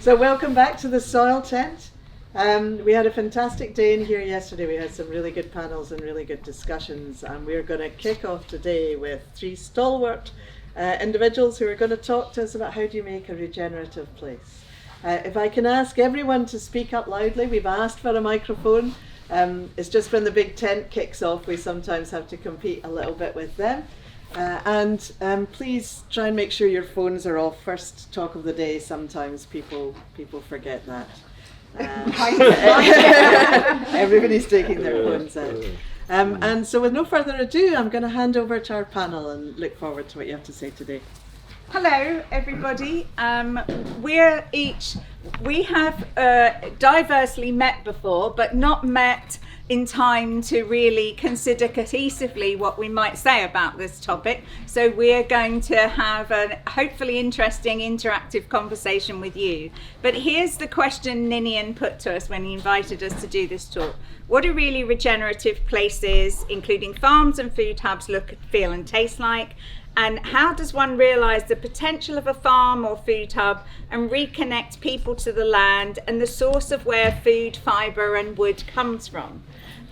So welcome back to the soil tent. We had a fantastic day in here yesterday. We had some really good panels and really good discussions, and we're going to kick off today with three stalwart individuals who are going to talk to us about how do you make a regenerative place. If I can ask everyone to speak up loudly, we've asked for a microphone. It's just when the big tent kicks off, we sometimes have to compete a little bit with them. And please try and make sure your phones are off. First talk of the day, sometimes people forget that. Everybody's taking their phones out. And so with no further ado, I'm going to hand over to our panel and look forward to what you have to say today. Hello everybody. We have diversely met before, but not met in time to really consider cohesively what we might say about this topic. So we're going to have a hopefully interesting interactive conversation with you. But here's the question Ninian put to us when he invited us to do this talk. What do really regenerative places, including farms and food hubs, look, feel and taste like? And how does one realise the potential of a farm or food hub and reconnect people to the land and the source of where food, fibre and wood comes from?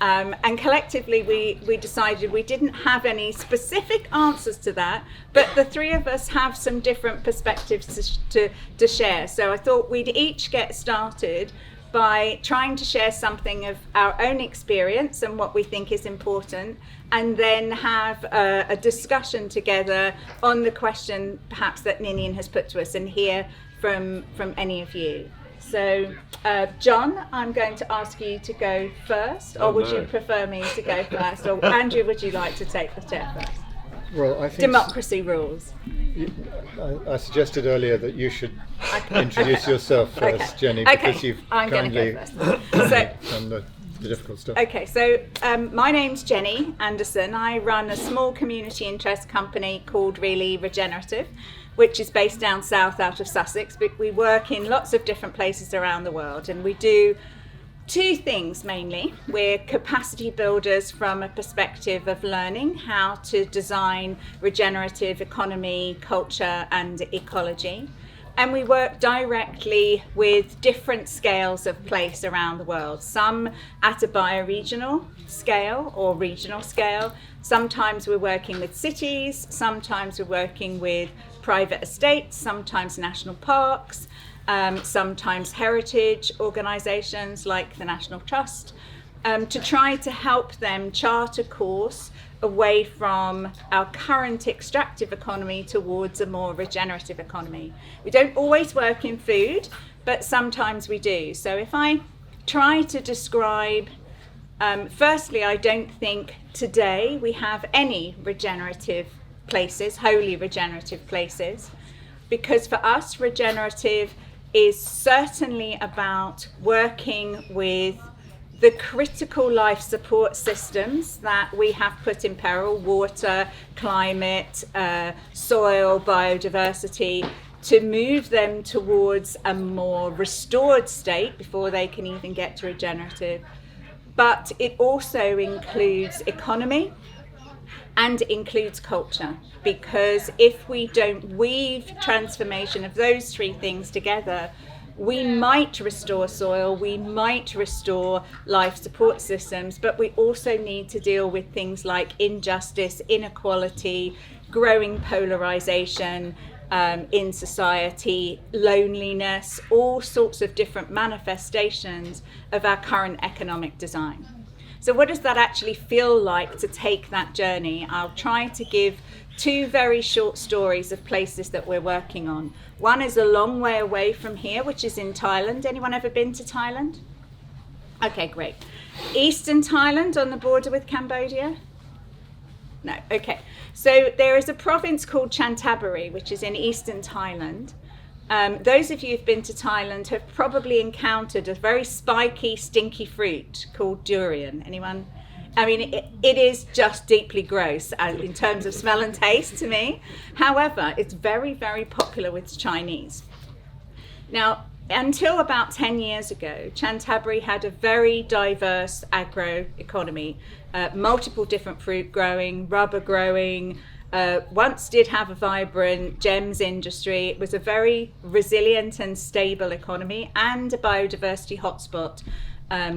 And collectively we decided we didn't have any specific answers to that, but the three of us have some different perspectives to share. So I thought we'd each get started by trying to share something of our own experience and what we think is important, and then have a discussion together on the question perhaps that Ninian has put to us, and hear from any of you. So John, I'm going to ask you to go first, or would you prefer me to go first? Or Andrew, would you like to take the chair first? Well, I think democracy rules. I suggested earlier that you should introduce yourself first, Jenny, because you've kindly done the difficult stuff. Okay, so my name's Jenny Andersson. I run a small community interest company called Really Regenerative, which is based down south out of Sussex, but we work in lots of different places around the world, and we do two things mainly. We're capacity builders from a perspective of learning how to design regenerative economy, culture and ecology. And we work directly with different scales of place around the world, some at a bioregional scale or regional scale. Sometimes we're working with cities, sometimes we're working with private estates, sometimes national parks, sometimes heritage organisations like the National Trust, to try to help them chart a course away from our current extractive economy towards a more regenerative economy. We don't always work in food, but sometimes we do. So if I try to describe, firstly, I don't think today we have any regenerative places, wholly regenerative places, because for us, regenerative is certainly about working with the critical life support systems that we have put in peril, water, climate, soil, biodiversity, to move them towards a more restored state before they can even get to regenerative. But it also includes economy and includes culture, because if we don't weave transformation of those three things together, we might restore soil, we might restore life support systems, but we also need to deal with things like injustice, inequality, growing polarization in society, loneliness, all sorts of different manifestations of our current economic design. So what does that actually feel like to take that journey? I'll try to give two very short stories of places that we're working on. One is a long way away from here, which is in Thailand. Anyone ever been to Thailand? Okay, great. Eastern Thailand on the border with Cambodia? No, okay. So there is a province called Chantaburi, which is in eastern Thailand. Those of you who've been to Thailand have probably encountered a very spiky, stinky fruit called durian. Anyone? I mean, it is just deeply gross in terms of smell and taste to me. However, it's very, very popular with Chinese. Now, until about 10 years ago, Chantaburi had a very diverse agro-economy, multiple different fruit growing, rubber growing, once did have a vibrant gems industry. It was a very resilient and stable economy and a biodiversity hotspot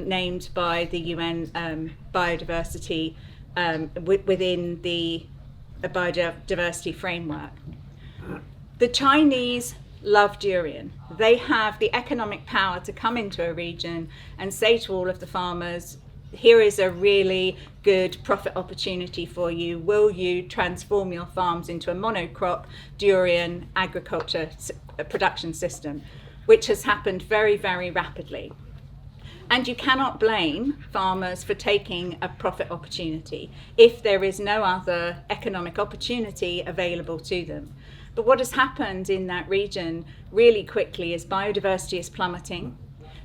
named by the UN biodiversity within the biodiversity framework. The Chinese love durian. They have the economic power to come into a region and say to all of the farmers, here is a really good profit opportunity for you. Will you transform your farms into a monocrop durian agriculture production system, which has happened very, very rapidly. And you cannot blame farmers for taking a profit opportunity if there is no other economic opportunity available to them. But what has happened in that region really quickly is biodiversity is plummeting,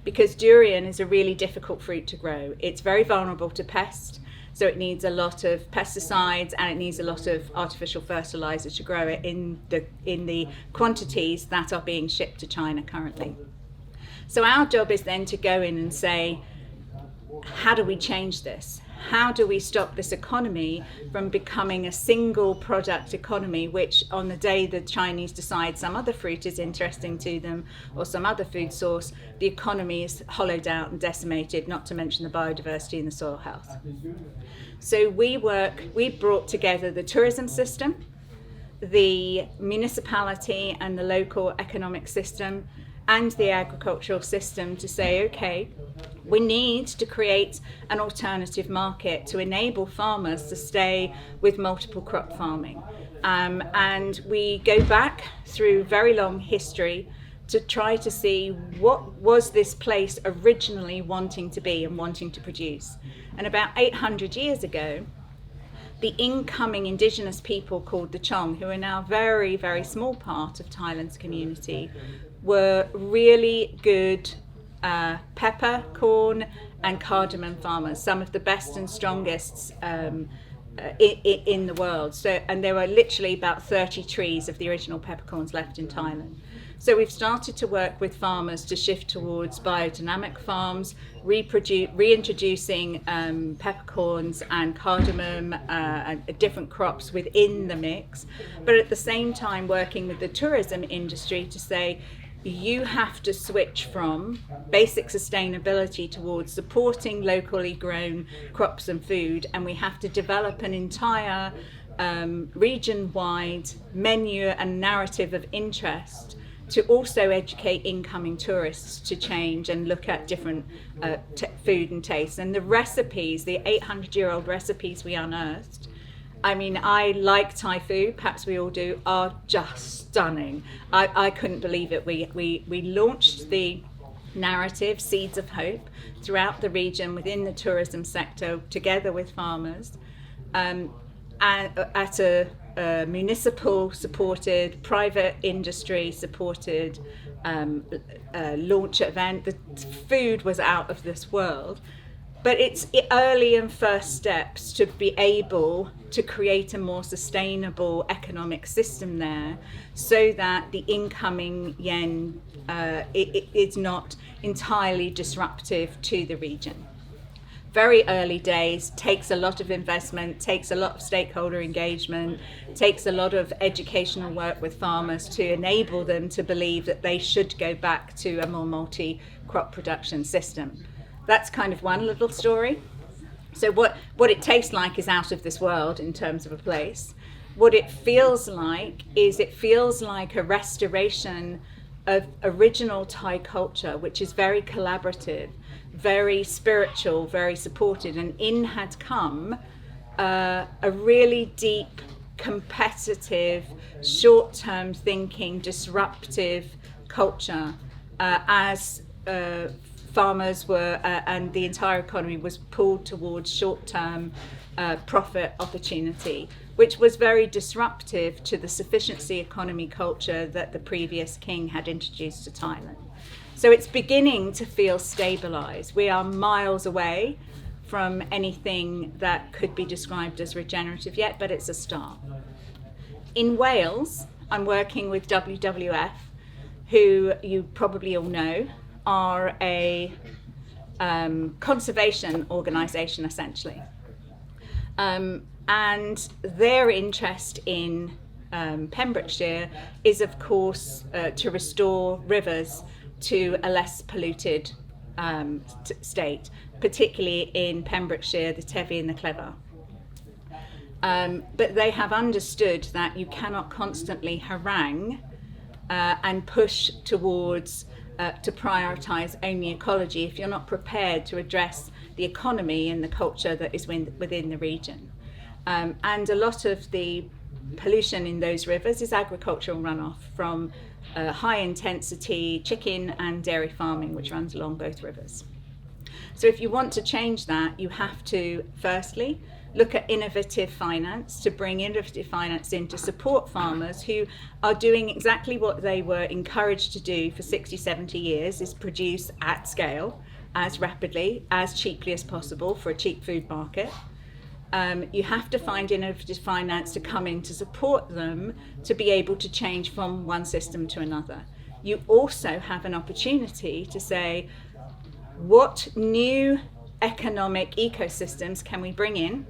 because durian is a really difficult fruit to grow. It's very vulnerable to pests, so it needs a lot of pesticides and it needs a lot of artificial fertilizer to grow it in the quantities that are being shipped to China currently. So our job is then to go in and say, how do we change this? How do we stop this economy from becoming a single product economy, which on the day the Chinese decide some other fruit is interesting to them or some other food source, the economy is hollowed out and decimated, not to mention the biodiversity and the soil health. So we brought together the tourism system, the municipality and the local economic system, and the agricultural system to say, okay, we need to create an alternative market to enable farmers to stay with multiple crop farming. And we go back through very long history to try to see what was this place originally wanting to be and wanting to produce. And about 800 years ago, the incoming indigenous people called the Chong, who are now a very, very small part of Thailand's community, were really good pepper, corn and cardamom farmers, some of the best and strongest in the world. So, and there were literally about 30 trees of the original peppercorns left in Thailand. So we've started to work with farmers to shift towards biodynamic farms, reintroducing peppercorns and cardamom and different crops within the mix, but at the same time working with the tourism industry to say, you have to switch from basic sustainability towards supporting locally grown crops and food, and we have to develop an entire region-wide menu and narrative of interest to also educate incoming tourists to change and look at different food and tastes. And the recipes, the 800-year-old recipes we unearthed, I mean, I like Thai food, perhaps we all do, are just stunning. I couldn't believe it. We launched the narrative, Seeds of Hope, throughout the region within the tourism sector, together with farmers, and at a municipal supported, private industry supported launch event. The food was out of this world. But it's early and first steps to be able to create a more sustainable economic system there, so that the incoming yen is not entirely disruptive to the region. Very early days, takes a lot of investment, takes a lot of stakeholder engagement, takes a lot of educational work with farmers to enable them to believe that they should go back to a more multi-crop production system. That's kind of one little story. So what it tastes like is out of this world in terms of a place. What it feels like is it feels like a restoration of original Thai culture, which is very collaborative, very spiritual, very supported. And in had come a really deep, competitive, short-term thinking, disruptive culture as farmers were, and the entire economy was pulled towards short-term profit opportunity, which was very disruptive to the sufficiency economy culture that the previous king had introduced to Thailand. So it's beginning to feel stabilized. We are miles away from anything that could be described as regenerative yet, but it's a start. In Wales, I'm working with WWF, who you probably all know are a conservation organisation essentially. And And their interest in Pembrokeshire is, of course, to restore rivers to a less polluted state, particularly in Pembrokeshire, the Tevy and the Clever. But they have understood that you cannot constantly harangue and push towards to prioritise only ecology if you're not prepared to address the economy and the culture that is within the region. And a lot of the pollution in those rivers is agricultural runoff from high intensity chicken and dairy farming, which runs along both rivers. So if you want to change that, you have to firstly look at innovative finance, to bring innovative finance in to support farmers who are doing exactly what they were encouraged to do for 60, 70 years, is produce at scale, as rapidly, as cheaply as possible for a cheap food market. You have to find innovative finance to come in to support them to be able to change from one system to another. You also have an opportunity to say, what new economic ecosystems can we bring in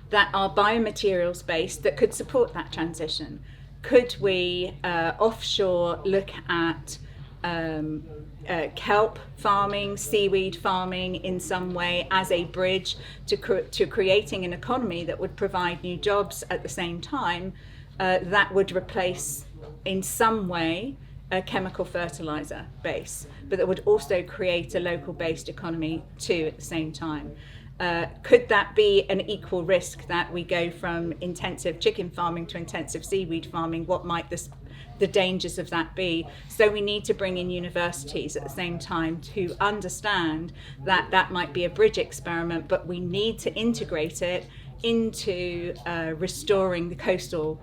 that are biomaterials based that could support that transition? Could we offshore look at kelp farming, seaweed farming in some way as a bridge to creating an economy that would provide new jobs at the same time that would replace in some way a chemical fertilizer base, but that would also create a local based economy too at the same time. Could that be an equal risk that we go from intensive chicken farming to intensive seaweed farming? What might the dangers of that be? So we need to bring in universities at the same time to understand that that might be a bridge experiment, but we need to integrate it into restoring the coastal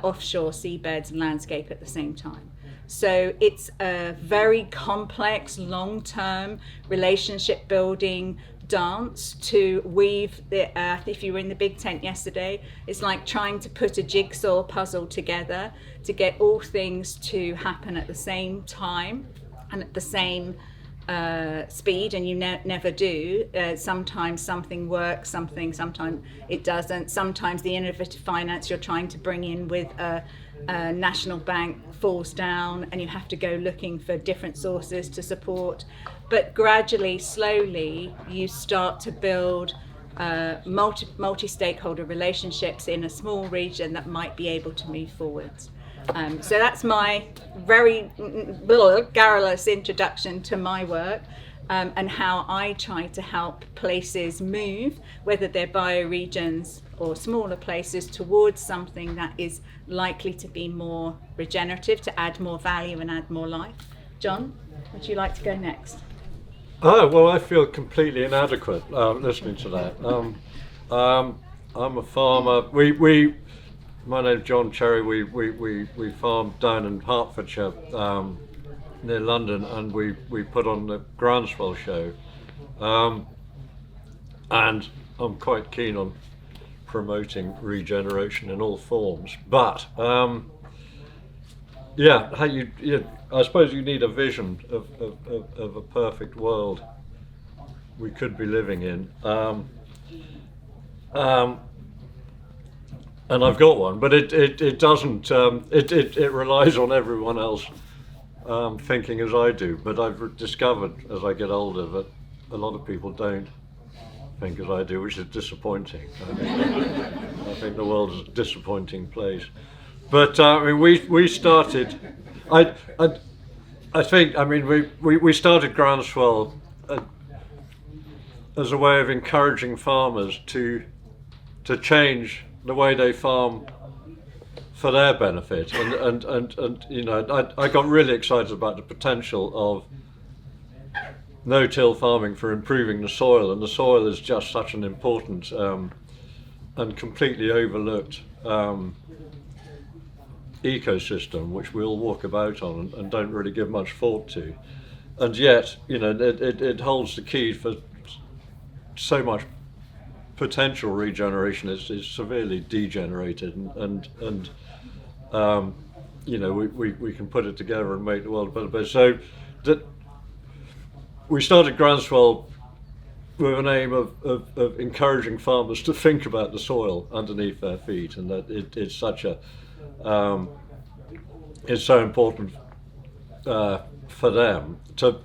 offshore seabeds and landscape at the same time. So it's a very complex, long-term relationship building dance to weave the if you were in the big tent yesterday, it's like trying to put a jigsaw puzzle together to get all things to happen at the same time and at the same speed, and you never do. Sometimes something works, sometimes it doesn't. Sometimes the innovative finance you're trying to bring in with a national bank falls down and you have to go looking for different sources to support. But gradually, slowly, you start to build multi-stakeholder relationships in a small region that might be able to move forwards. So that's my very garrulous introduction to my work and how I try to help places move, whether they're bioregions or smaller places, towards something that is likely to be more regenerative, to add more value and add more life. John, would you like to go next? Oh, well, I feel completely inadequate listening to that. I'm a farmer. My name's John Cherry. We farm down in Hertfordshire, near London, and we put on the Groundswell show. And I'm quite keen on promoting regeneration in all forms. But I suppose you need a vision of a perfect world we could be living in. And I've got one, but it doesn't. It relies on everyone else thinking as I do. But I've discovered as I get older that a lot of people don't think as I do, which is disappointing. I think the world is a disappointing place. But we started. We started Groundswell as a way of encouraging farmers to change the way they farm for their benefit, and you know, I got really excited about the potential of no-till farming for improving the soil, and the soil is just such an important and completely overlooked ecosystem which we all walk about on and don't really give much thought to, and yet, you know, it holds the key for so much potential regeneration. Is severely degenerated, and you know, we can put it together and make the world a better place. So that we started Groundswell with an aim of encouraging farmers to think about the soil underneath their feet, and that it's such a it's so important for them to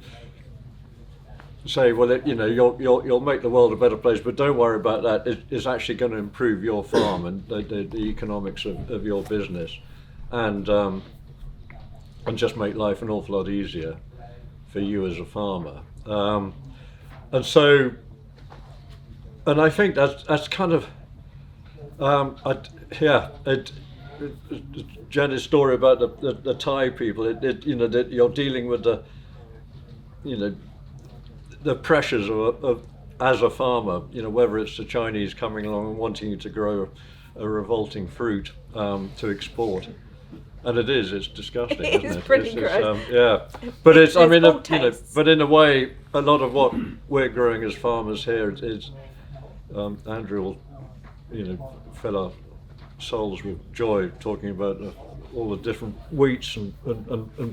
say, well, you'll make the world a better place, but don't worry about that. It's actually going to improve your farm and the economics of your business, and just make life an awful lot easier for you as a farmer. And so, and I think that's kind of, Jenny's story about the Thai people. That you're dealing with the pressures of as a farmer. Whether it's the Chinese coming along and wanting you to grow a revolting fruit to export. And it's disgusting, isn't it? It's pretty gross. But it's but in a way, a lot of what we're growing as farmers here is, Andrew will, fill our souls with joy talking about all the different wheats and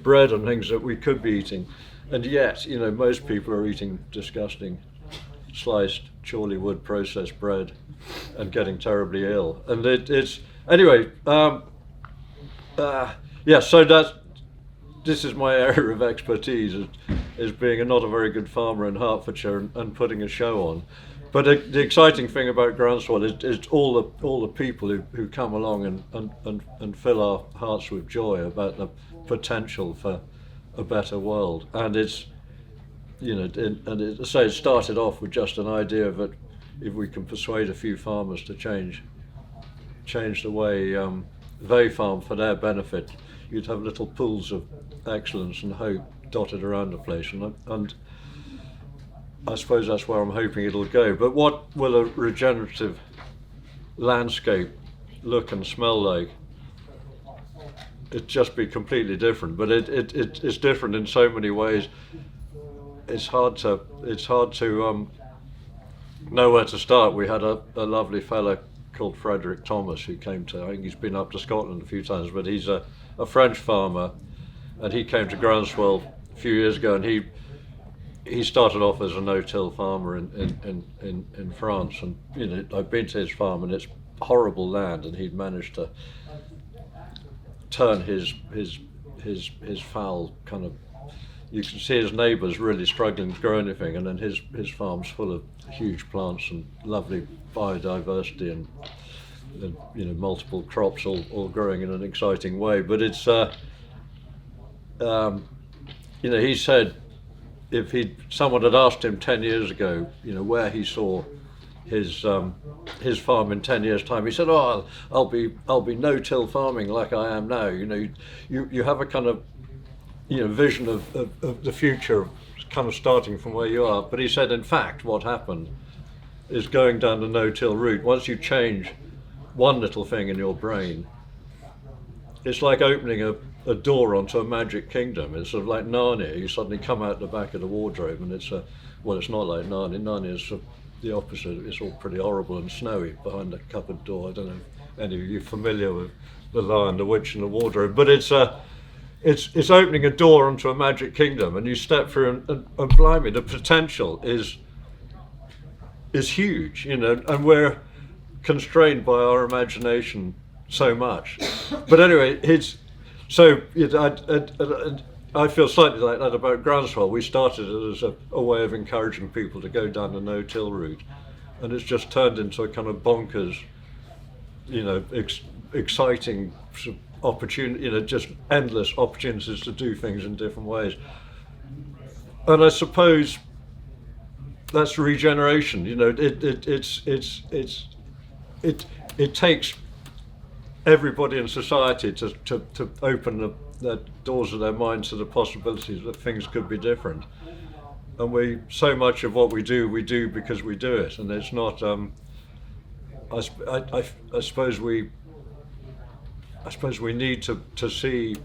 bread and things that we could be eating, and yet, most people are eating disgusting, sliced Chorley wood processed bread, and getting terribly ill. And it's anyway. So this is my area of expertise, is being not a very good farmer in Hertfordshire and putting a show on. But the exciting thing about Groundswell is all the people who come along and fill our hearts with joy about the potential for a better world. And it's it started off with just an idea that if we can persuade a few farmers to change the way they farm for their benefit, you'd have little pools of excellence and hope dotted around the place, and I suppose that's where I'm hoping it'll go. But what will a regenerative landscape look and smell like? It'd just be completely different, but it's different in so many ways. It's hard to know where to start. We had a lovely fellow called Frederick Thomas who came to, I think he's been up to Scotland a few times, but he's a French farmer, and he came to Groundswell a few years ago, and he started off as a no-till farmer in France, and I've been to his farm, and it's horrible land, and he'd managed to turn his foul kind of, you can see his neighbours really struggling to grow anything, and then his farm's full of huge plants and lovely biodiversity and multiple crops all growing in an exciting way. But it's he said if someone had asked him 10 years ago where he saw his farm in 10 years time, he said, I'll be no-till farming like I am now. You have a kind of vision of the future, kind of starting from where you are. But he said, in fact, what happened is going down the no-till route. Once you change one little thing in your brain, it's like opening a door onto a magic kingdom. It's sort of like Narnia. You suddenly come out the back of the wardrobe, and it's not like Narnia. Narnia is the opposite. It's all pretty horrible and snowy behind the cupboard door. I don't know if any of you are familiar with The Lion, the Witch, and the Wardrobe, but it's opening a door onto a magic kingdom, and you step through, and blimey, the potential is huge, and we're constrained by our imagination so much. But anyway, I feel slightly like that about Groundswell. We started it as a way of encouraging people to go down the no-till route, and it's just turned into a kind of bonkers, exciting sort of opportunity, just endless opportunities to do things in different ways. And I suppose that's regeneration. It takes everybody in society to open the doors of their minds to the possibilities that things could be different. And so much of what we do because we do it, and it's not. I suppose we need to see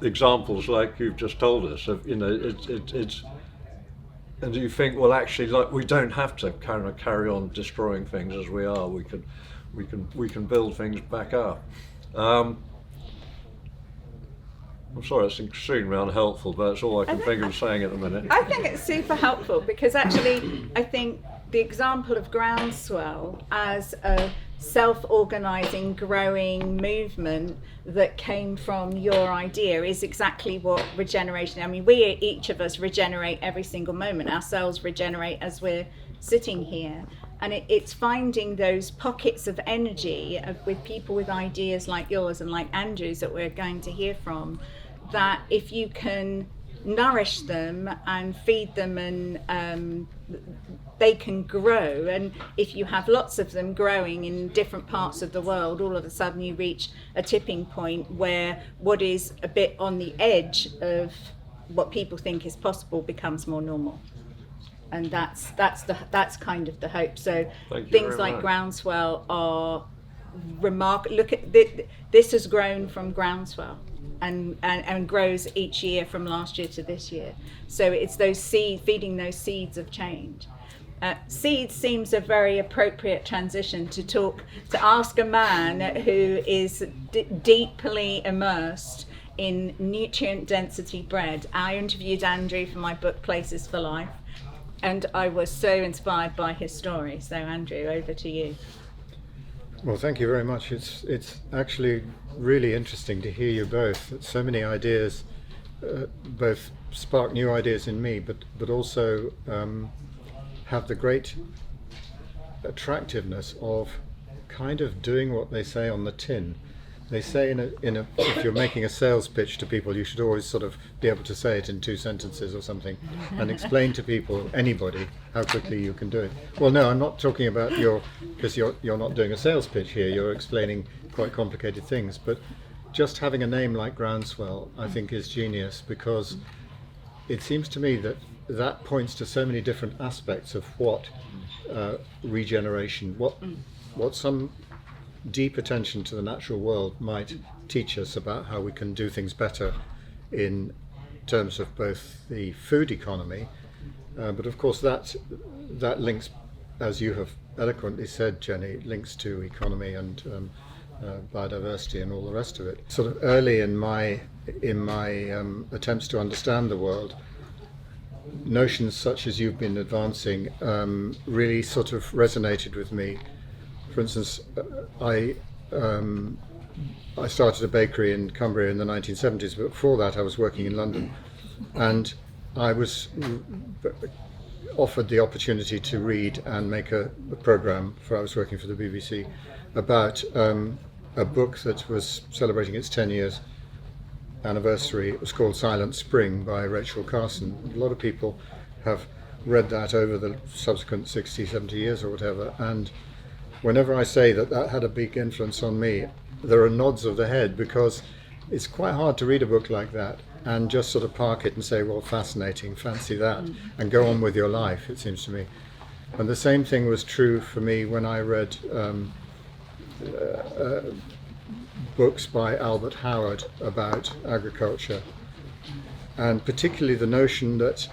examples like you've just told us of, it's, and you think, well, actually, like, we don't have to kind of carry on destroying things as we are. We can build things back up. I'm sorry, it's extremely unhelpful, but that's all I can think of saying at the minute. I think it's super helpful because actually I think the example of Groundswell as a self-organising, growing movement that came from your idea is exactly what regeneration, I mean, each of us regenerate every single moment. Our cells regenerate as we're sitting here. And it's finding those pockets of energy with people with ideas like yours and like Andrew's that we're going to hear from, that if you can nourish them and feed them and they can grow, and if you have lots of them growing in different parts of the world, all of a sudden you reach a tipping point where what is a bit on the edge of what people think is possible becomes more normal. And that's kind of the hope. So things like much. Groundswell are remarkable. Look at this has grown from Groundswell and grows each year from last year to this year. So it's those feeding those seeds of change. Seeds seems a very appropriate transition to ask a man who is deeply immersed in nutrient density bread. I interviewed Andrew for my book Places for Life, and I was so inspired by his story. So Andrew, over to you. Well, thank you very much. It's actually really interesting to hear you both. So many ideas, both spark new ideas in me, but also have the great attractiveness of kind of doing what they say on the tin. They say if you're making a sales pitch to people, you should always sort of be able to say it in 2 sentences or something and explain to people, anybody, how quickly you can do it. Well, no, I'm not talking about because you're not doing a sales pitch here, you're explaining quite complicated things, but just having a name like Groundswell, I think, is genius, because it seems to me that points to so many different aspects of what regeneration, what some deep attention to the natural world might teach us about how we can do things better in terms of both the food economy, but of course that links, as you have eloquently said, Jenny, links to economy and biodiversity and all the rest of it. Sort of early in my attempts to understand the world, notions such as you've been advancing really sort of resonated with me. For instance, I started a bakery in Cumbria in the 1970s, but before that I was working in London, and I was offered the opportunity to read and make a programme, for I was working for the BBC, about a book that was celebrating its 10 years anniversary. It was called Silent Spring by Rachel Carson. A lot of people have read that over the subsequent 60, 70 years or whatever, and whenever I say that had a big influence on me, there are nods of the head, because it's quite hard to read a book like that and just sort of park it and say, well, fascinating, fancy that, and go on with your life, it seems to me. And the same thing was true for me when I read books by Albert Howard about agriculture, and particularly the notion that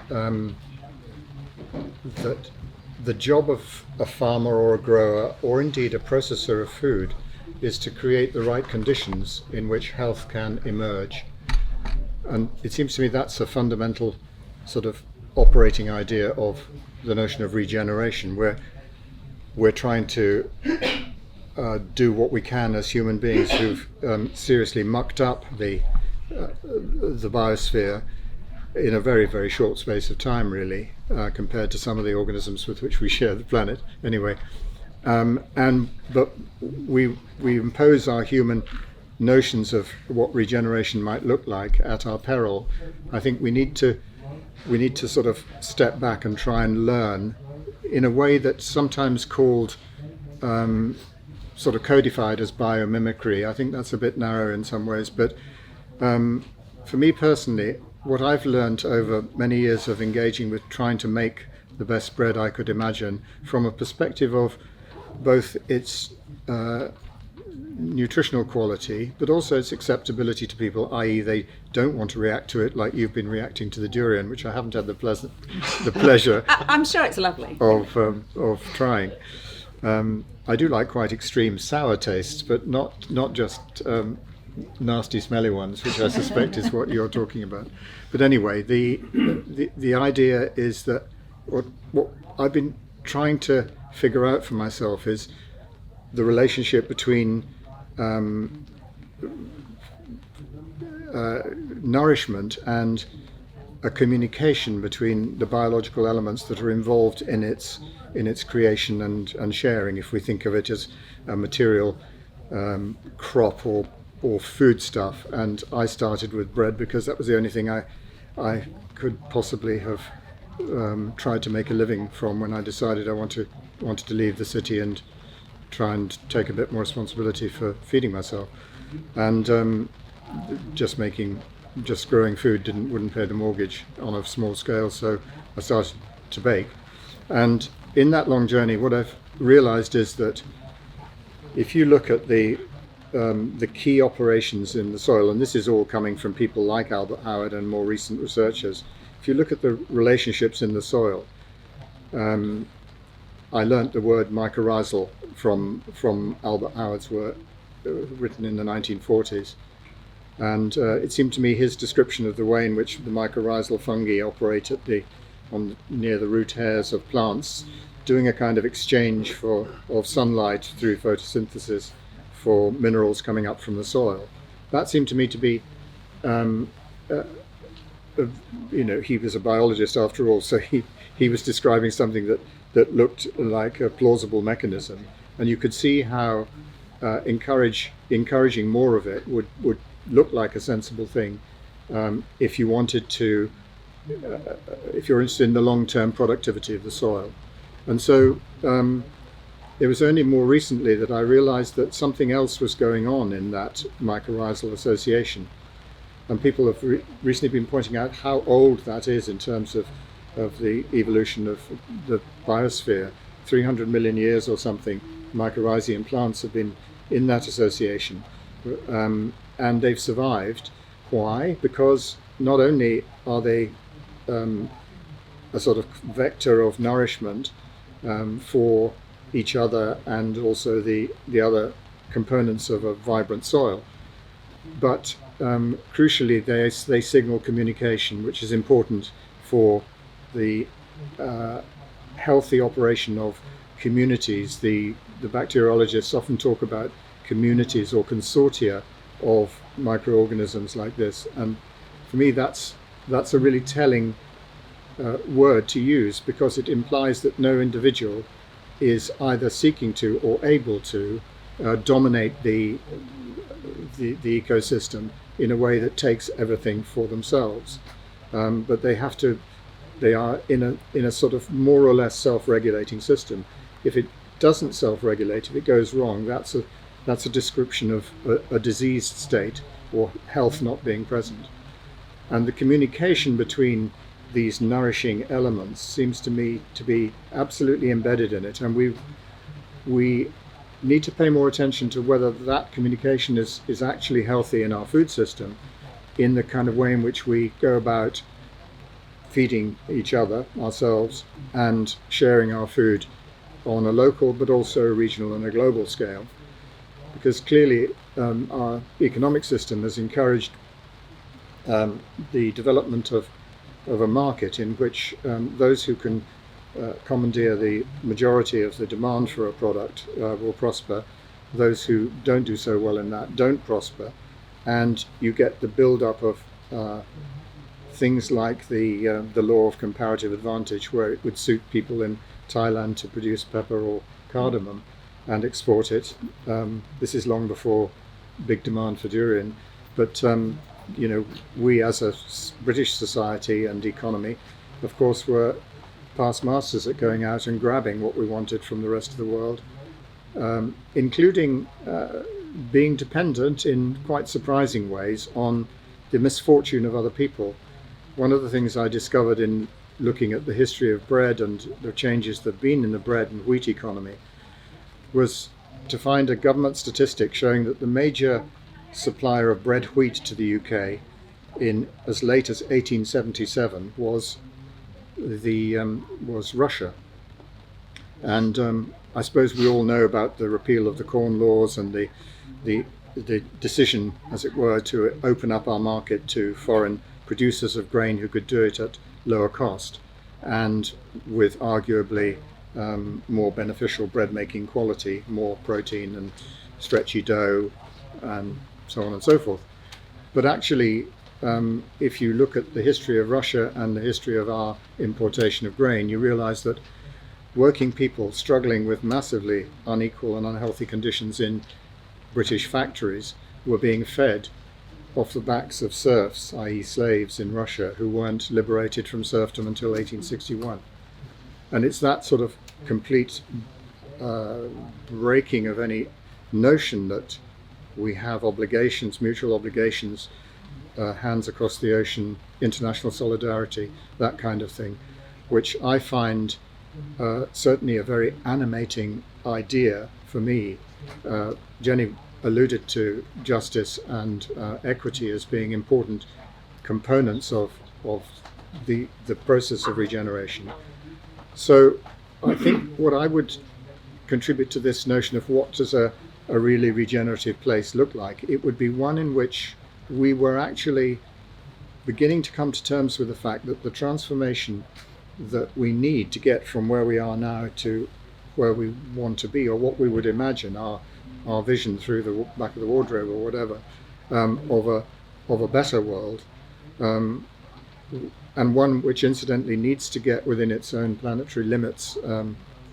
the job of a farmer or a grower, or indeed a processor of food, is to create the right conditions in which health can emerge. And it seems to me that's a fundamental sort of operating idea of the notion of regeneration, where we're trying to do what we can as human beings who've seriously mucked up the biosphere in a very, very short space of time, really, compared to some of the organisms with which we share the planet. Anyway, but we impose our human notions of what regeneration might look like at our peril. I think we need to sort of step back and try and learn in a way that's sometimes called sort of codified as biomimicry. I think that's a bit narrow in some ways, but for me personally, what I've learned over many years of engaging with trying to make the best bread I could imagine, from a perspective of both its nutritional quality, but also its acceptability to people, i.e. they don't want to react to it like you've been reacting to the durian, which I haven't had the pleasure I'm sure it's lovely of trying. I do like quite extreme sour tastes, but not just nasty smelly ones, which I suspect is what you're talking about. But anyway, the idea is that what I've been trying to figure out for myself is the relationship between nourishment and a communication between the biological elements that are involved in its creation and sharing, if we think of it as a material crop or food stuff. And I started with bread because that was the only thing I could possibly have tried to make a living from when I decided I wanted to leave the city and try and take a bit more responsibility for feeding myself. And just growing food wouldn't pay the mortgage on a small scale, so I started to bake. And in that long journey, what I've realized is that if you look at the key operations in the soil, and this is all coming from people like Albert Howard and more recent researchers, if you look at the relationships in the soil, I learnt the word mycorrhizal from Albert Howard's work, written in the 1940s. And it seemed to me his description of the way in which the mycorrhizal fungi operate near the root hairs of plants, doing a kind of exchange of sunlight through photosynthesis for minerals coming up from the soil. That seemed to me to be, he was a biologist after all, so he was describing something that looked like a plausible mechanism. And you could see how encouraging more of it would look like a sensible thing if you wanted to, if you're interested in the long-term productivity of the soil. And so it was only more recently that I realized that something else was going on in that mycorrhizal association. And people have recently been pointing out how old that is in terms of the evolution of the biosphere. 300 million years or something, mycorrhizae plants have been in that association. And they've survived. Why? Because not only are they a sort of vector of nourishment for each other and also the other components of a vibrant soil, but crucially they signal communication, which is important for the healthy operation of communities. The bacteriologists often talk about communities or consortia of microorganisms like this, and for me that's a really telling word to use, because it implies that no individual is either seeking to or able to dominate the ecosystem in a way that takes everything for themselves, but they are in a sort of more or less self-regulating system. If it doesn't self-regulate, if it goes wrong, that's a description of a diseased state or health not being present. And the communication between these nourishing elements seems to me to be absolutely embedded in it, and we need to pay more attention to whether that communication is actually healthy in our food system, in the kind of way in which we go about feeding each other, ourselves, and sharing our food on a local but also a regional and a global scale. Because clearly our economic system has encouraged the development of a market in which those who can commandeer the majority of the demand for a product will prosper. Those who don't do so well in that don't prosper, and you get the build-up of things like the law of comparative advantage, where it would suit people in Thailand to produce pepper or cardamom and export it. This is long before big demand for durian, but we as a British society and economy, of course, were past masters at going out and grabbing what we wanted from the rest of the world, including being dependent in quite surprising ways on the misfortune of other people. One of the things I discovered in looking at the history of bread and the changes that have been in the bread and wheat economy was to find a government statistic showing that the major supplier of bread wheat to the UK in as late as 1877 was Russia. And I suppose we all know about the repeal of the Corn Laws and the the decision, as it were, to open up our market to foreign producers of grain who could do it at lower cost and with arguably more beneficial bread making quality, more protein and stretchy dough and so on and so forth. But actually, if you look at the history of Russia and the history of our importation of grain, you realize that working people struggling with massively unequal and unhealthy conditions in British factories were being fed off the backs of serfs, i.e. slaves in Russia, who weren't liberated from serfdom until 1861. And it's that sort of complete breaking of any notion that we have obligations, mutual obligations, hands across the ocean, international solidarity, that kind of thing, which I find certainly a very animating idea for me. Jenny alluded to justice and equity as being important components of the process of regeneration. So I think what I would contribute to this notion of what does a really regenerative place look like, it would be one in which we were actually beginning to come to terms with the fact that the transformation that we need to get from where we are now to where we want to be, or what we would imagine our vision through the back of the wardrobe or whatever, of a better world, and one which incidentally needs to get within its own planetary limits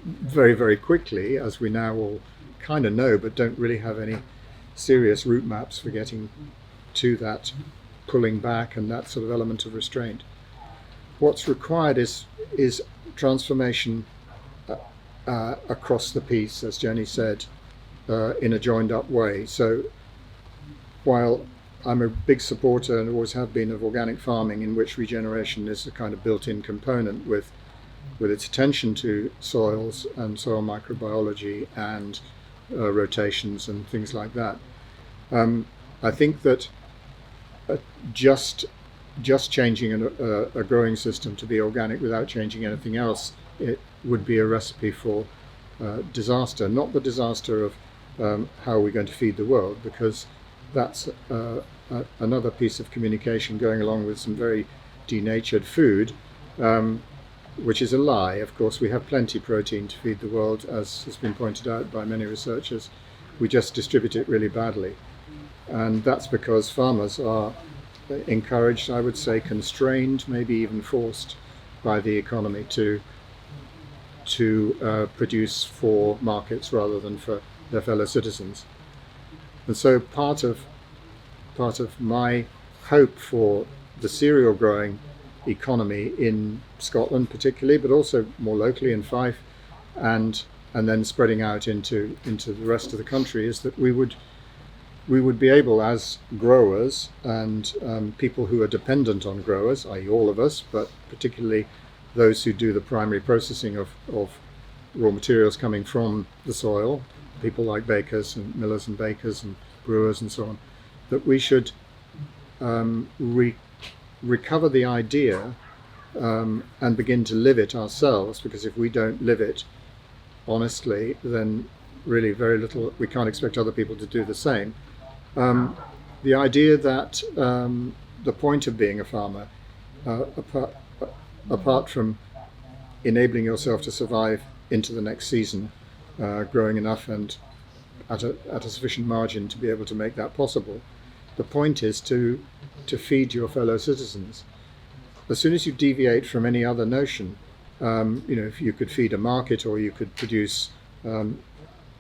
very, very quickly, as we now all kind of know, but don't really have any serious route maps for getting to that pulling back and that sort of element of restraint. What's required is transformation across the piece, as Jenny said, in a joined up way. So while I'm a big supporter and always have been of organic farming, in which regeneration is a kind of built-in component with its attention to soils and soil microbiology and rotations and things like that, I think that just changing a growing system to be organic without changing anything else, it would be a recipe for disaster. Not the disaster of how are we going to feed the world, because that's another piece of communication going along with some very denatured food, which is a lie. Of course, we have plenty protein to feed the world, as has been pointed out by many researchers. We just distribute it really badly. And that's because farmers are encouraged, I would say constrained, maybe even forced by the economy to produce for markets rather than for their fellow citizens. And so part of my hope for the cereal growing economy in Scotland particularly, but also more locally in Fife and then spreading out into the rest of the country, is that we would be able, as growers and people who are dependent on growers, i.e. all of us, but particularly those who do the primary processing of raw materials coming from the soil, people like bakers and millers and bakers and brewers and so on, that we should recover the idea and begin to live it ourselves, because if we don't live it honestly, then really very little, we can't expect other people to do the same. The idea that the point of being a farmer, apart from enabling yourself to survive into the next season, growing enough and at a sufficient margin to be able to make that possible, the point is to feed your fellow citizens. As soon as you deviate from any other notion, if you could feed a market or you could produce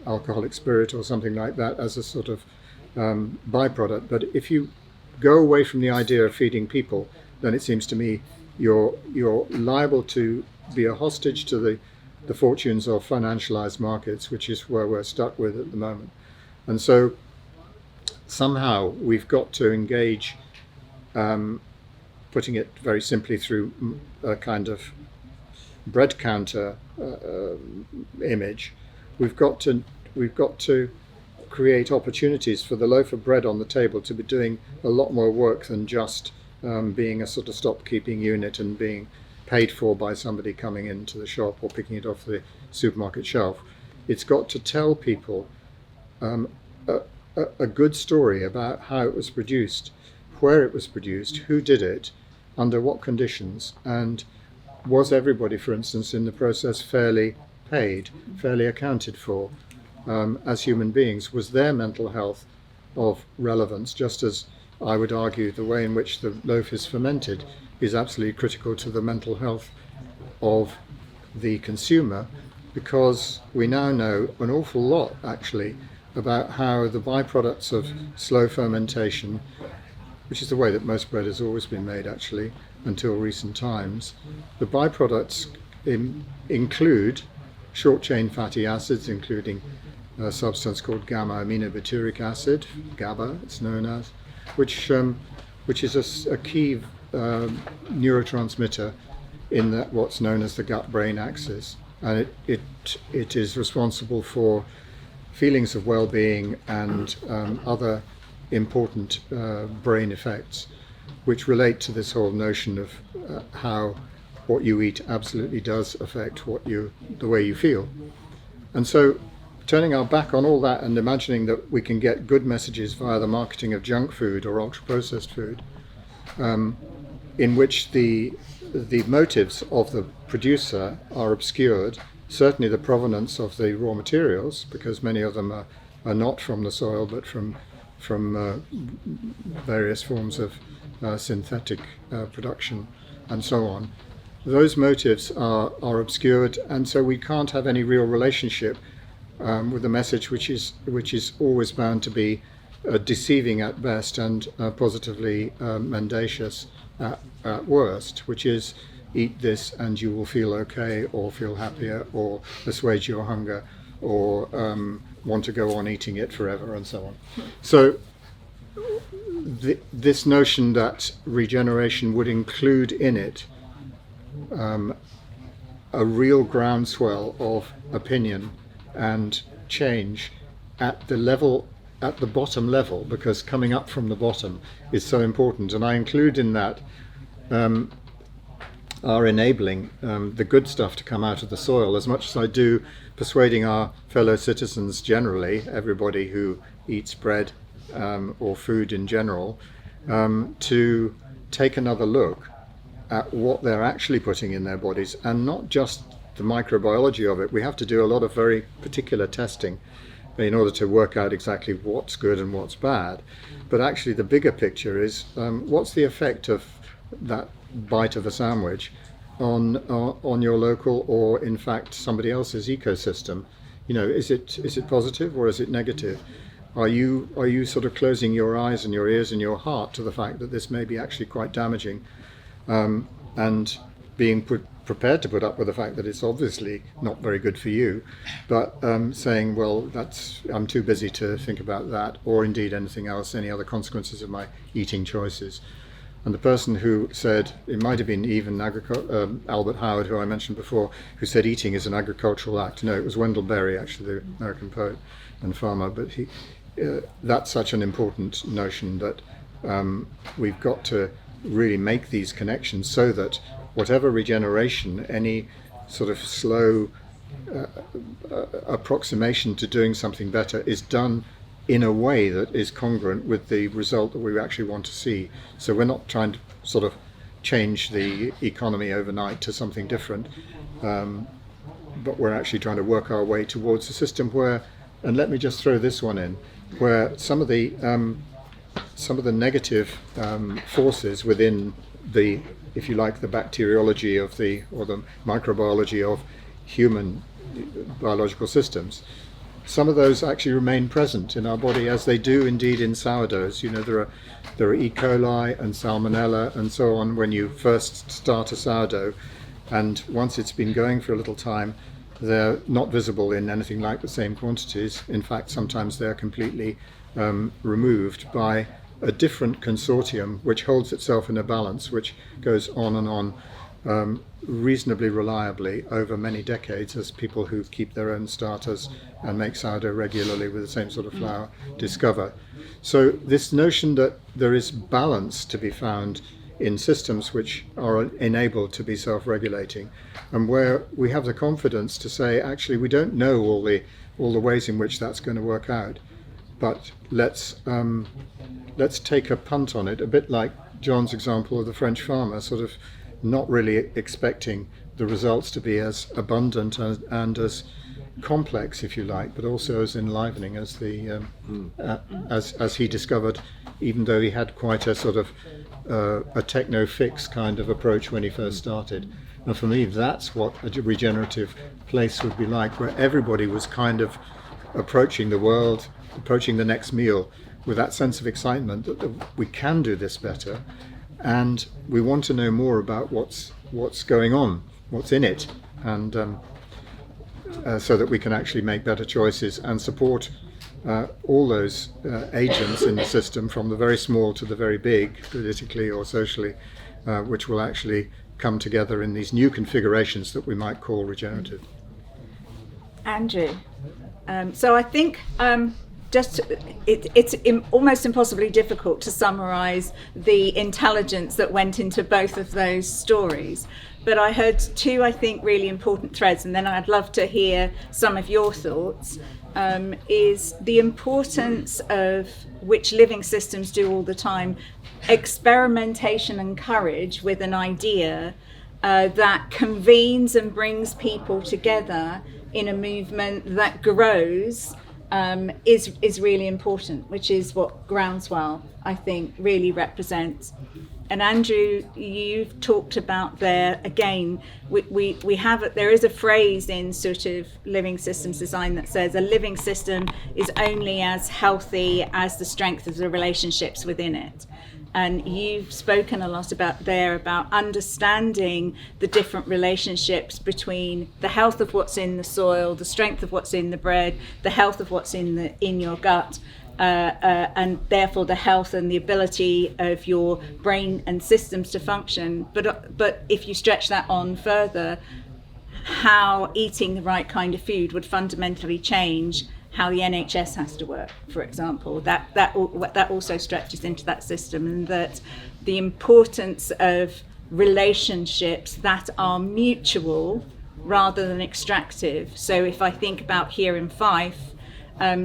alcoholic spirit or something like that as a sort of byproduct, but if you go away from the idea of feeding people, then it seems to me you're liable to be a hostage to the fortunes of financialized markets, which is where we're stuck with at the moment. And so somehow we've got to engage, putting it very simply through a kind of bread counter image. We've got to create opportunities for the loaf of bread on the table to be doing a lot more work than just being a sort of stop-keeping unit and being paid for by somebody coming into the shop or picking it off the supermarket shelf. It's got to tell people a good story about how it was produced, where it was produced, who did it, under what conditions, and was everybody, for instance, in the process fairly paid, fairly accounted for as human beings? Was their mental health of relevance, just as I would argue the way in which the loaf is fermented is absolutely critical to the mental health of the consumer, because we now know an awful lot actually about how the byproducts of slow fermentation, which is the way that most bread has always been made actually until recent times, the byproducts include short chain fatty acids, including a substance called gamma aminobutyric acid, GABA it's known as, which is a key neurotransmitter in what's known as the gut-brain axis, and it is responsible for feelings of well-being and other important brain effects, which relate to this whole notion of how what you eat absolutely does affect the way you feel. And so, turning our back on all that and imagining that we can get good messages via the marketing of junk food or ultra-processed food, in which the motives of the producer are obscured, certainly the provenance of the raw materials, because many of them are not from the soil but from various forms of synthetic production and so on. Those motives are obscured, and so we can't have any real relationship with a message which is always bound to be deceiving at best and positively mendacious at worst, which is eat this and you will feel okay, or feel happier, or assuage your hunger, or want to go on eating it forever, and so on. So this notion that regeneration would include in it a real groundswell of opinion and change at the bottom level, because coming up from the bottom is so important. And I include in that our enabling the good stuff to come out of the soil, as much as I do persuading our fellow citizens generally, everybody who eats bread or food in general, to take another look at what they're actually putting in their bodies, and not just the microbiology of it. We have to do a lot of very particular testing in order to work out exactly what's good and what's bad. But actually the bigger picture is what's the effect of that bite of a sandwich on your local, or in fact somebody else's ecosystem? You know, is it positive or is it negative? Are you sort of closing your eyes and your ears and your heart to the fact that this may be actually quite damaging, and being prepared to put up with the fact that it's obviously not very good for you, but saying, well, I'm too busy to think about that, or indeed anything else, any other consequences of my eating choices. And the person who said, it might have been even Albert Howard, who I mentioned before, who said eating is an agricultural act. No, it was Wendell Berry, actually, the American poet and farmer. But that's such an important notion that we've got to really make these connections, so that whatever regeneration, any sort of slow approximation to doing something better, is done in a way that is congruent with the result that we actually want to see. So we're not trying to sort of change the economy overnight to something different, but we're actually trying to work our way towards a system where, and let me just throw this one in, where some of the negative forces within the, if you like, the bacteriology of or the microbiology of human biological systems, some of those actually remain present in our body, as they do indeed in sourdoughs. You know, there are E. coli and salmonella and so on when you first start a sourdough, and once it's been going for a little time, they're not visible in anything like the same quantities. In fact, sometimes they're completely removed by a different consortium which holds itself in a balance, which goes on and on reasonably reliably over many decades, as people who keep their own starters and make sourdough regularly with the same sort of flour discover. So this notion that there is balance to be found in systems which are enabled to be self-regulating, and where we have the confidence to say, actually, we don't know all the ways in which that's going to work out, but let's take a punt on it, a bit like John's example of the French farmer, sort of not really expecting the results to be as abundant and as complex, if you like, but also as enlivening as as he discovered, even though he had quite a sort of a techno-fix kind of approach when he first started. And for me, that's what a regenerative place would be like, where everybody was kind of approaching the world, approaching the next meal with that sense of excitement that we can do this better, and we want to know more about what's going on, what's in it, and so that we can actually make better choices and support all those agents in the system, from the very small to the very big, politically or socially, which will actually come together in these new configurations that we might call regenerative. Andrew, so I think it's almost impossibly difficult to summarise the intelligence that went into both of those stories. But I heard two, I think, really important threads, and then I'd love to hear some of your thoughts, is the importance of, which living systems do all the time, experimentation and courage with an idea that convenes and brings people together in a movement that grows, is really important, which is what Groundswell, I think, really represents. And Andrew, you've talked about there again. We have there is a phrase in sort of living systems design that says a living system is only as healthy as the strength of the relationships within it. And you've spoken a lot about understanding the different relationships between the health of what's in the soil, the strength of what's in the bread, the health of what's in your gut. And therefore the health and the ability of your brain and systems to function. But if you stretch that on further, how eating the right kind of food would fundamentally change how the NHS has to work, for example. That also stretches into that system, and that the importance of relationships that are mutual rather than extractive. So if I think about here in Fife,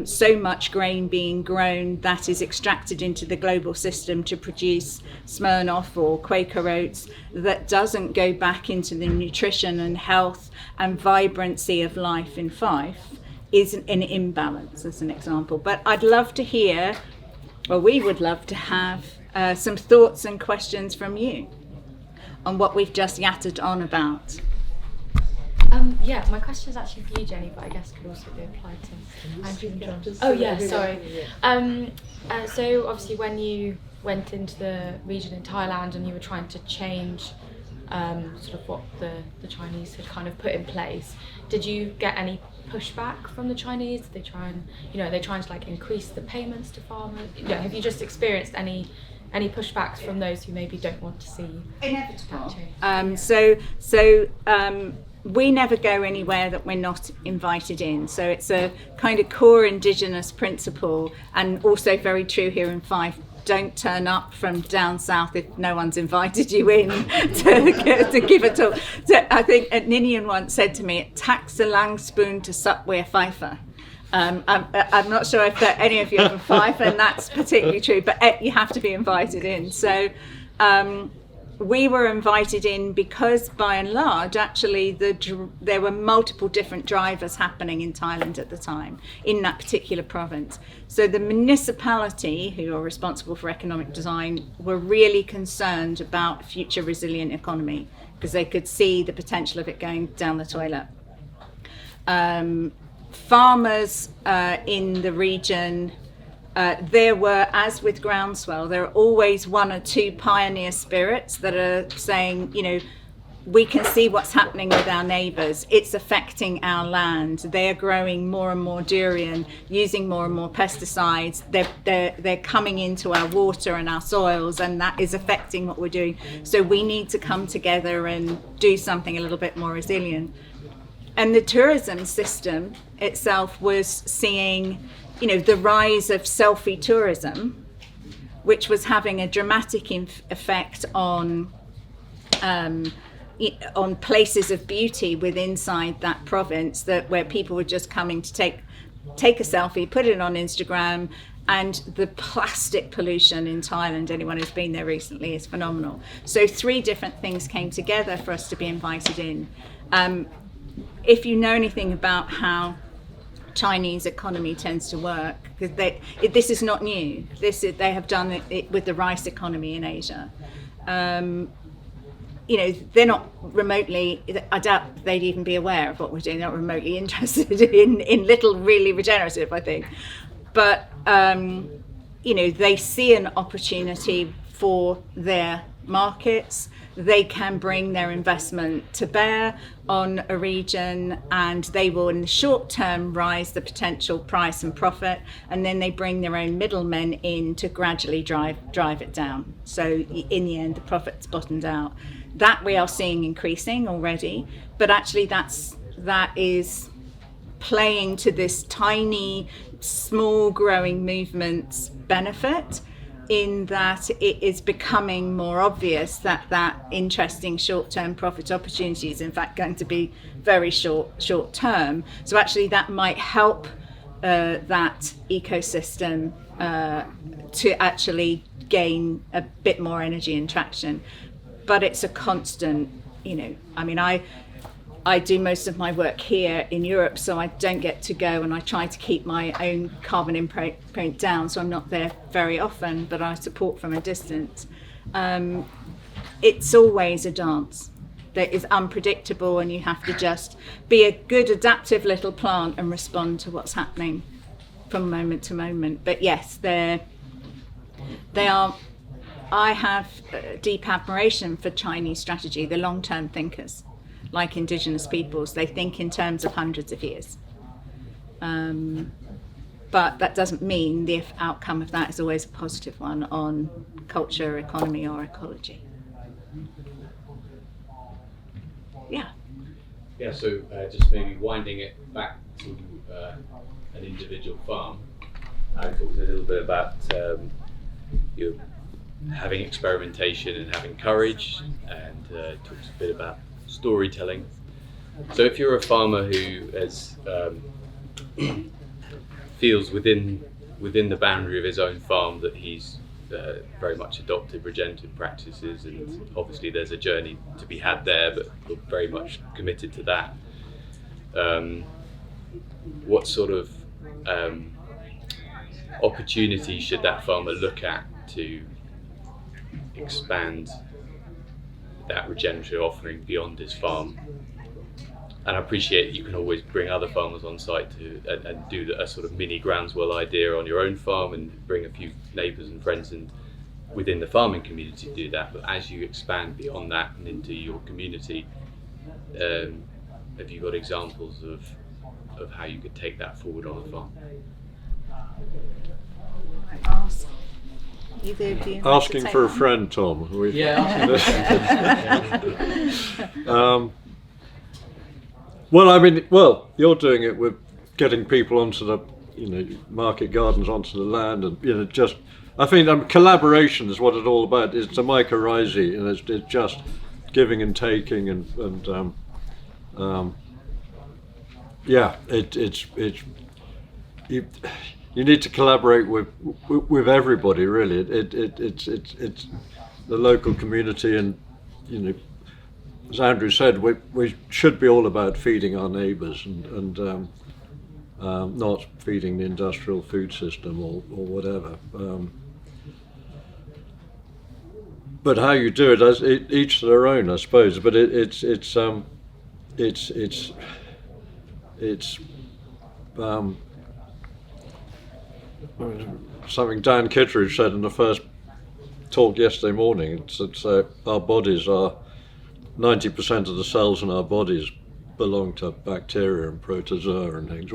so much grain being grown that is extracted into the global system to produce Smirnoff or Quaker oats, that doesn't go back into the nutrition and health and vibrancy of life in Fife, is an imbalance, as an example. But I'd love to hear, or we would love to have some thoughts and questions from you on what we've just yattered on about. Yeah, my question is actually for you, Jenny, but I guess could also be applied to Andrew and John. Oh yeah, sorry. So obviously when you went into the region in Thailand and you were trying to change sort of what the Chinese had kind of put in place, did you get any pushback from the Chinese? Did they try and, they're trying to like increase the payments to farmers? Have you just experienced any pushbacks from those who maybe don't want to see inevitable? So we never go anywhere that we're not invited in. So it's a kind of core indigenous principle, and also very true here in Fife. Don't turn up from down south if no one's invited you in to give a talk. So I think Ninian once said to me, "It takes a lang spoon to sup where Fifer." I'm not sure if any of you are from Fife, and that's particularly true, but you have to be invited in. So we were invited in because, by and large, actually there were multiple different drivers happening in Thailand at the time, in that particular province. So the municipality, who are responsible for economic design, were really concerned about future resilient economy, because they could see the potential of it going down the toilet. Farmers in the region, there were, as with Groundswell, there are always one or two pioneer spirits that are saying, we can see what's happening with our neighbours. It's affecting our land. They're growing more and more durian, using more and more pesticides. They're coming into our water and our soils, and that is affecting what we're doing. So we need to come together and do something a little bit more resilient. And the tourism system itself was seeing the rise of selfie tourism, which was having a dramatic effect on places of beauty inside that province, where people were just coming to take take a selfie, put it on Instagram, and the plastic pollution in Thailand, anyone who's been there recently, is phenomenal. So 3 different things came together for us to be invited in. If you know anything about how Chinese economy tends to work, because this is not new. They have done it with the rice economy in Asia. They're not remotely, I doubt they'd even be aware of what we're doing. They're not remotely interested in little really regenerative, I think. But, they see an opportunity for their markets. They can bring their investment to bear on a region, and they will in the short term rise the potential price and profit, and then they bring their own middlemen in to gradually drive it down. So in the end the profit's bottomed out. That we are seeing increasing already, but actually that is playing to this tiny small growing movement's benefit, in that it is becoming more obvious that interesting short-term profit opportunity is in fact going to be very short-term. So actually that might help that ecosystem to actually gain a bit more energy and traction. But it's a constant, I do most of my work here in Europe, so I don't get to go, and I try to keep my own carbon imprint down, so I'm not there very often, but I support from a distance. It's always a dance that is unpredictable, and you have to just be a good adaptive little plant and respond to what's happening from moment to moment. But yes, they are. I have deep admiration for Chinese strategy, the long-term thinkers. Like indigenous peoples, they think in terms of hundreds of years. But that doesn't mean the outcome of that is always a positive one on culture, economy, or ecology. Yeah. Yeah, so just maybe winding it back to an individual farm, I talked a little bit about having experimentation and having courage, and talked a bit about storytelling. So if you're a farmer who has feels within the boundary of his own farm that he's very much adopted regenerative practices, and obviously there's a journey to be had there, but we're very much committed to that. What sort of opportunity should that farmer look at to expand that regenerative offering beyond his farm? And I appreciate you can always bring other farmers on site and do a sort of mini Groundswell idea on your own farm, and bring a few neighbours and friends and within the farming community to do that. But as you expand beyond that and into your community, have you got examples of how you could take that forward on a farm? Awesome. Asking for a friend, Tom. Well, you're doing it with getting people onto the, market gardens, onto the land, and just. I think collaboration is what it's all about. It's the mycorrhizae, and it's just giving and taking, and you need to collaborate with everybody, really. It's the local community, and as Andrew said, we should be all about feeding our neighbours and not feeding the industrial food system or whatever. But how you do it, each to their own, I suppose. But it's something Dan Kittredge said in the first talk yesterday morning. It's our bodies are 90% of the cells in our bodies belong to bacteria and protozoa and things.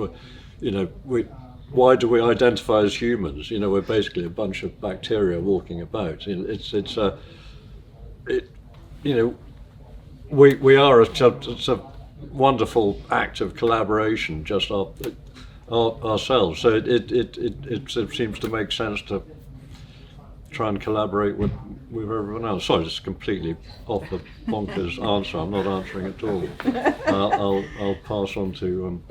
Why do we identify as humans? We're basically a bunch of bacteria walking about. We are it's a wonderful act of collaboration, just ourselves. So it seems to make sense to try and collaborate with everyone else. Sorry, it's completely off the bonkers answer. I'm not answering at all. I'll pass on to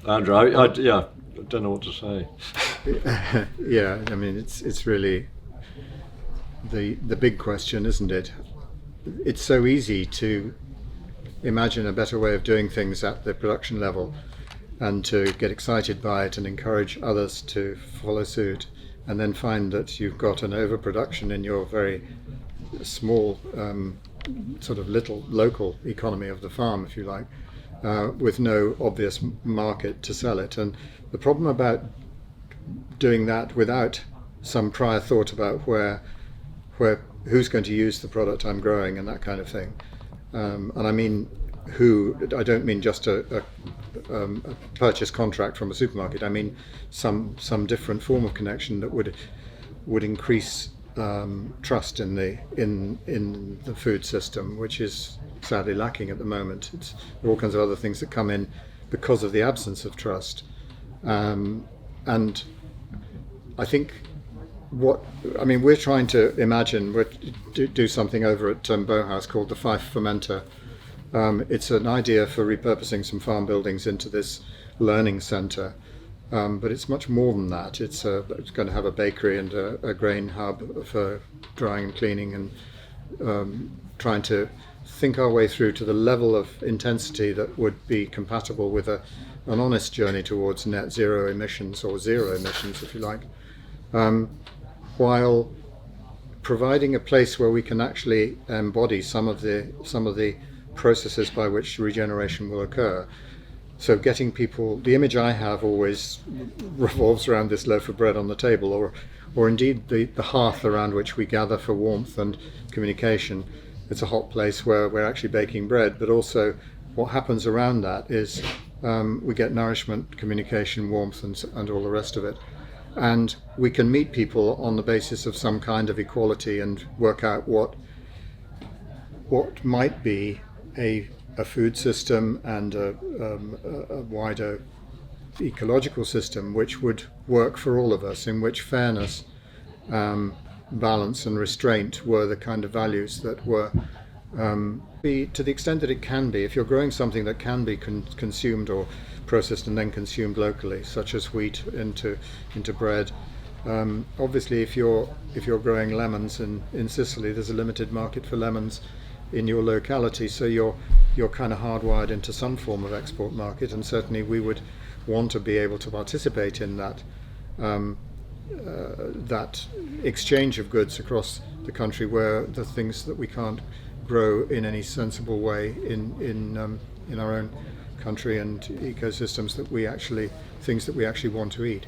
Andrew, I don't know what to say. Yeah, I mean, it's really the big question, isn't it? It's so easy to imagine a better way of doing things at the production level and to get excited by it and encourage others to follow suit, and then find that you've got an overproduction in your very small sort of little local economy of the farm, if you like, with no obvious market to sell it. And the problem about doing that without some prior thought about who's going to use the product I'm growing and that kind of thing. And I mean who, I don't mean just a purchase contract from a supermarket. I mean some different form of connection that would increase trust in the food system, which is sadly lacking at the moment. It's there are all kinds of other things that come in because of the absence of trust. And I think we're trying to imagine, do something over at Bauhaus called the Fife Fermenter. It's an idea for repurposing some farm buildings into this learning centre, but it's much more than that. It's going to have a bakery and a grain hub for drying and cleaning, and trying to think our way through to the level of intensity that would be compatible with an honest journey towards net zero emissions, or zero emissions if you like, while providing a place where we can actually embody some of the processes by which regeneration will occur. So getting people, the image I have always revolves around this loaf of bread on the table, or indeed the hearth around which we gather for warmth and communication. It's a hot place where we're actually baking bread, but also what happens around that is we get nourishment, communication, warmth, and all the rest of it. And we can meet people on the basis of some kind of equality and work out what might be a food system and a wider ecological system which would work for all of us, in which fairness, balance and restraint were the kind of values that were to the extent that it can be. If you're growing something that can be consumed or processed and then consumed locally, such as wheat into bread, obviously if you're growing lemons in Sicily, there's a limited market for lemons in your locality, so you're kind of hardwired into some form of export market, and certainly we would want to be able to participate in that that exchange of goods across the country, where the things that we can't grow in any sensible way in our own country and ecosystems things that we actually want to eat.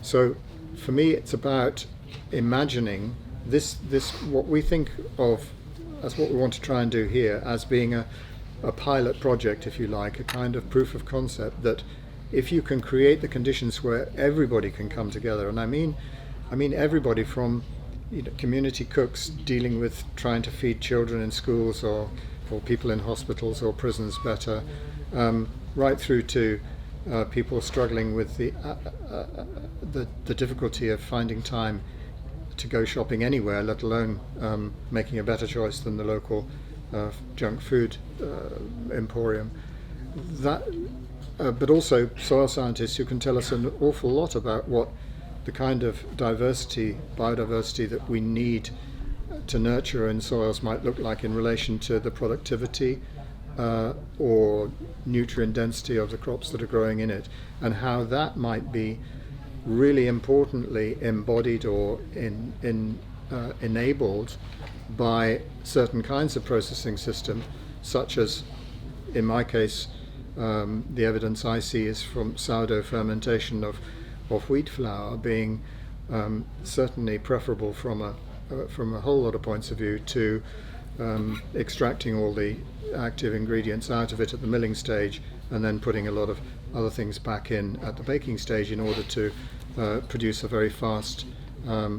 So for me it's about imagining this what we think of as what we want to try and do here as being a pilot project, if you like, a kind of proof of concept that if you can create the conditions where everybody can come together, and I mean everybody from community cooks dealing with trying to feed children in schools or people in hospitals or prisons better, right through to people struggling with the difficulty of finding time to go shopping anywhere, let alone making a better choice than the local junk food emporium. But also soil scientists who can tell us an awful lot about what the kind of biodiversity that we need to nurture in soils might look like in relation to the productivity or nutrient density of the crops that are growing in it, and how that might be really importantly embodied or enabled by certain kinds of processing system, such as, in my case, the evidence I see is from sourdough fermentation of wheat flour being certainly preferable from a whole lot of points of view to extracting all the active ingredients out of it at the milling stage and then putting a lot of other things back in at the baking stage in order to produce a very fast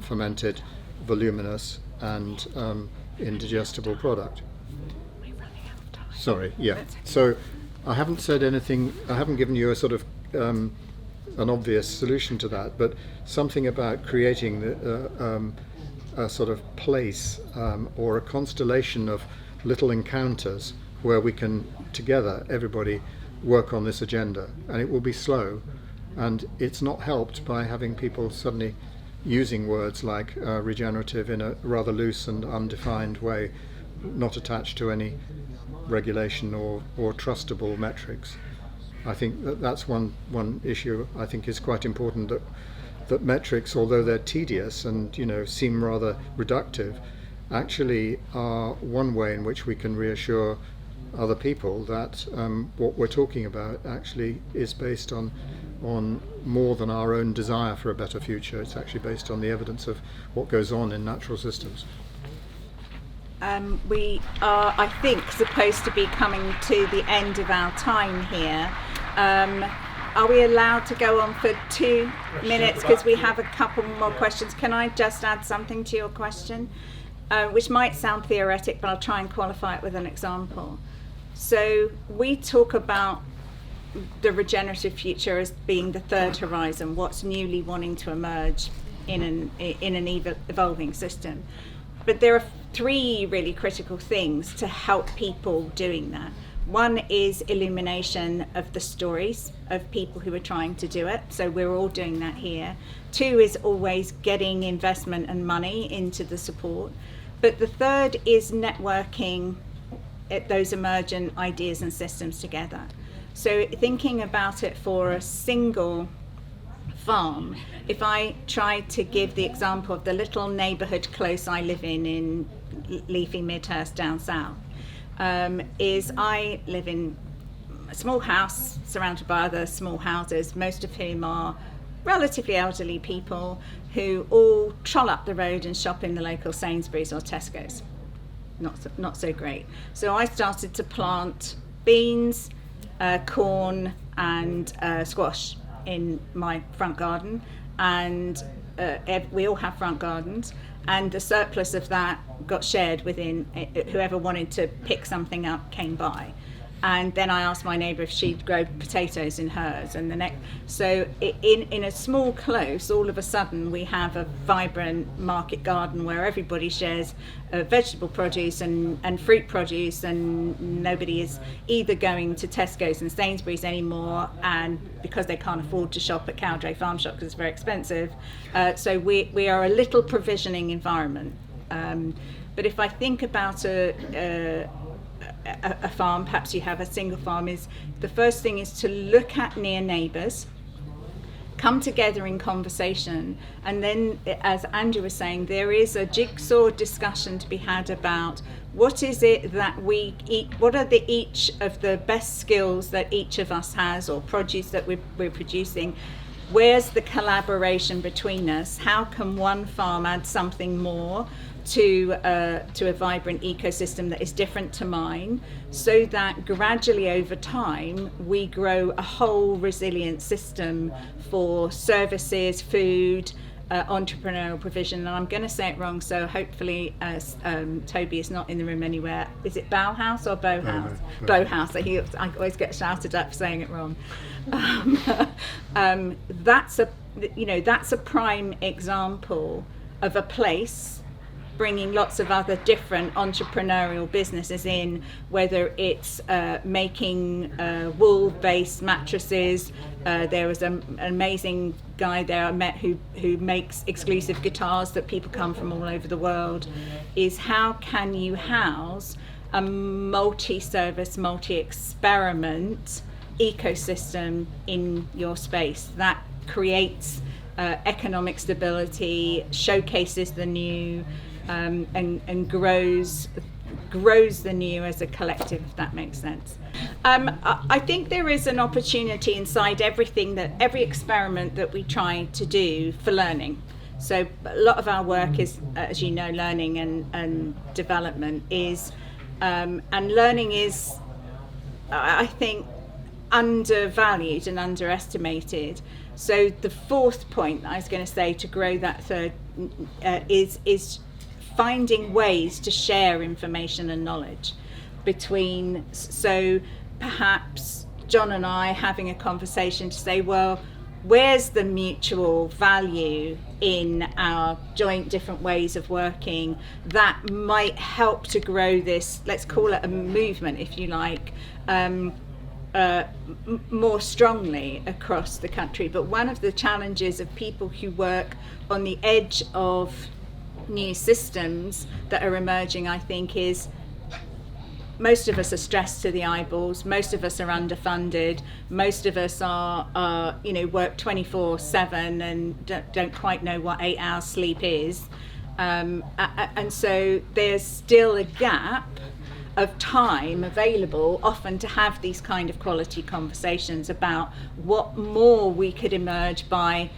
fermented, voluminous and indigestible product. Sorry, yeah. So I haven't said anything, I haven't given you a sort of an obvious solution to that, but something about creating a sort of place or a constellation of little encounters where we can together, everybody, work on this agenda, and it will be slow, and it's not helped by having people suddenly using words like regenerative in a rather loose and undefined way, not attached to any regulation or trustable metrics. I think that's one issue I think is quite important, that metrics, although they're tedious and seem rather reductive, actually are one way in which we can reassure other people that what we're talking about actually is based on more than our own desire for a better future. It's actually based on the evidence of what goes on in natural systems. We are, I think, supposed to be coming to the end of our time here. Are we allowed to go on for 2 minutes, because we have a couple more questions? Can I just add something to your question, which might sound theoretic, but I'll try and qualify it with an example. So we talk about the regenerative future as being the third horizon, what's newly wanting to emerge in an evolving system. But there are 3 really critical things to help people doing that. One is illumination of the stories of people who are trying to do it. So we're all doing that here. 2 is always getting investment and money into the support. But the third is networking those emergent ideas and systems together. So thinking about it for a single farm, if I try to give the example of the little neighbourhood close I live in leafy Midhurst down south, is I live in a small house surrounded by other small houses, most of whom are relatively elderly people who all troll up the road and shop in the local Sainsbury's or Tesco's. Not so great. So I started to plant beans, corn and squash in my front garden, and we all have front gardens, and the surplus of that got shared within whoever wanted to pick something up came by. And then I asked my neighbour if she'd grow potatoes in hers, and so in a small close, all of a sudden we have a vibrant market garden where everybody shares vegetable produce and fruit produce, and nobody is either going to Tesco's and Sainsbury's anymore, and because they can't afford to shop at Cowdray Farm Shop because it's very expensive. So we are a little provisioning environment. But if I think about a farm, perhaps you have a single farm, is the first thing is to look at near neighbours, come together in conversation, and then, as Andrew was saying, there is a jigsaw discussion to be had about what is it that we eat, what are each of the best skills that each of us has, or produce that we're producing. Where's the collaboration between us? How can one farm add something more to a vibrant ecosystem that is different to mine, so that gradually over time we grow a whole resilient system for services, food, entrepreneurial provision. And I'm going to say it wrong, so hopefully Toby is not in the room anywhere. Is it Bauhaus or Bauhaus? Bauhaus. I always get shouted at for saying it wrong. That's a prime example of a place bringing lots of other different entrepreneurial businesses in, whether it's making wool-based mattresses. There was an amazing guy there I met who makes exclusive guitars that people come from all over the world. Is how can you house a multi-service, multi-experiment ecosystem in your space that creates economic stability, showcases the new, and grows the new as a collective, if that makes sense. I think there is an opportunity inside every experiment that we try to do for learning. So a lot of our work is, as you know, learning and development is, and learning is, I think, undervalued and underestimated. So the fourth point that I was going to say to grow that third is finding ways to share information and knowledge between, so perhaps John and I having a conversation to say, well, where's the mutual value in our joint different ways of working that might help to grow this, let's call it a movement if you like, more strongly across the country. But one of the challenges of people who work on the edge of new systems that are emerging, I think, is most of us are stressed to the eyeballs, most of us are underfunded, most of us are work 24/7 and don't quite know what 8 hours sleep is. And so there's still a gap of time available often to have these kind of quality conversations about what more we could emerge by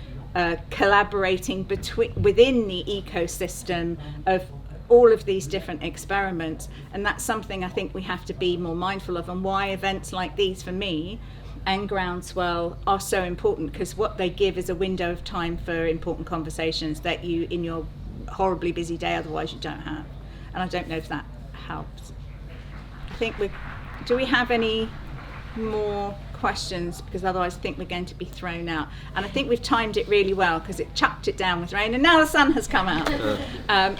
collaborating within the ecosystem of all of these different experiments. And that's something I think we have to be more mindful of, and why events like these for me and Groundswell are so important, because what they give is a window of time for important conversations that you in your horribly busy day otherwise you don't have. And I don't know if that helps. I think do we have any more questions, because otherwise I think we're going to be thrown out. And I think we've timed it really well because it chucked it down with rain and now the sun has come out.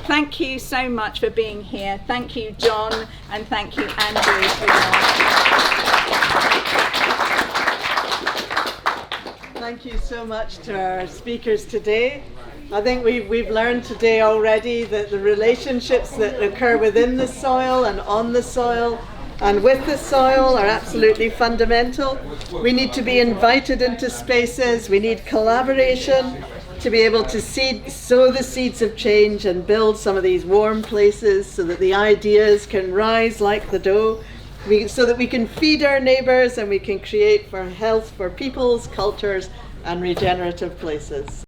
Thank you so much for being here. Thank you, John, and thank you, Andrew, for Thank you so much to our speakers today. I think we've learned today already that the relationships that occur within the soil and on the soil and with the soil are absolutely fundamental. We need to be invited into spaces. We need collaboration to be able to sow the seeds of change and build some of these warm places so that the ideas can rise like the dough, so that we can feed our neighbours and we can create for health for peoples, cultures and regenerative places.